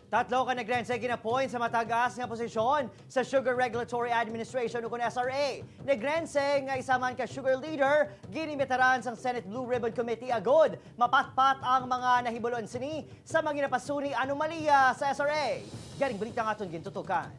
Tatlo ka Negrense gin-appoint sa Matag-as nga posisyon sa Sugar Regulatory Administration o SRA. Negrense nga isaman ka sugar leader, gin-inbitahan sang Senate Blue Ribbon Committee agod. Mapatpat ang mga nahibaluan sini sa mga napasuni anomaliya sa SRA. Galing balita nga itong gintutukan.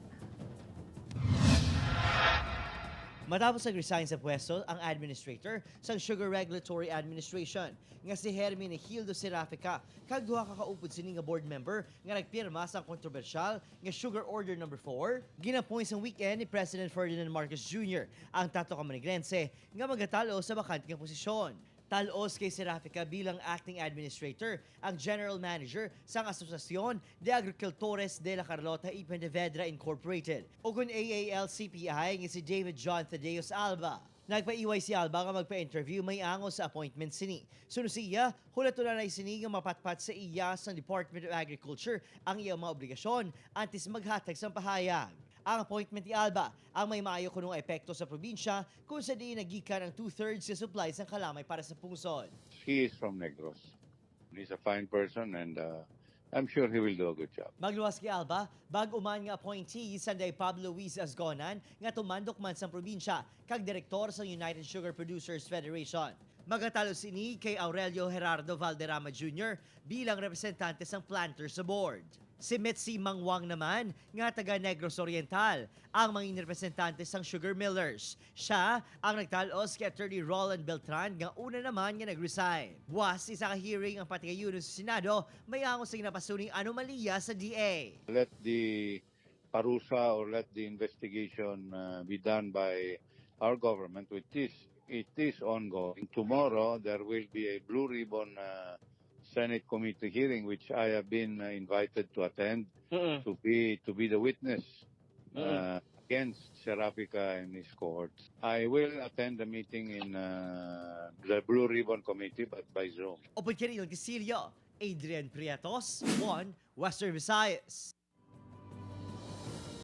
Matapos nag-resign sa pwesto ang administrator sa Sugar Regulatory Administration nga si Hermine Hildo Serafica kag duha ka kaupod sini nga board member nga nagpirma sa kontrobersyal nga Sugar Order No. 4 gin-appoint sa weekend ni President Ferdinand Marcos Jr. ang tatlo ka Negrense nga magatalo sa bakante nga posisyon. Talos kay Serafica bilang acting administrator ang general manager sa Asosasyon de Agricultores de la Carlota y Pontevedra Incorporated o kung AALCPI nga si David John Thaddeus Alba. Nagpaiway si Alba nga magpa-interview may angos sa appointment sini. Suno siya, hulatulan na sini nga mapatpat sa iya sa Department of Agriculture ang iyang mga obligasyon antes maghatag sa pahayag. Ang appointment ni Alba ang may maayo kunong epekto sa probinsya kung sa diin nagikan ang 2/3 sa supplies ng kalamay para sa pungsod. He is from Negros. He's a fine person and I'm sure he will do a good job. Magluwas kay Alba, bag-uman nga appointee sanday Pablo Luis Azgonan nga tumandok man sa probinsya kag direktor sa United Sugar Producers Federation. Magatalo sini kay Aurelio Gerardo Valderrama Jr. bilang representante sang planters sa board. Si Mitzi Mangwang naman, nga taga Negros Oriental, ang mga representante sang sugar millers. Siya ang nagtalos kay Attorney Roland Beltran, nga una naman nga nag-resign. Buwas isa ka hearing ang patigayuno sa Senado, may angos sa napasuning anomaliya sa DA. Let the parusa or let the investigation be done by our government, which it is ongoing. Tomorrow, there will be a blue ribbon Senate committee hearing, which I have been invited to attend to be the witness against Serafica and his cohorts. I will attend the meeting in the Blue Ribbon Committee, but by Zoom. O pagkiriyon Kisilyo, Adrian Prietos, 1 Western Visayas.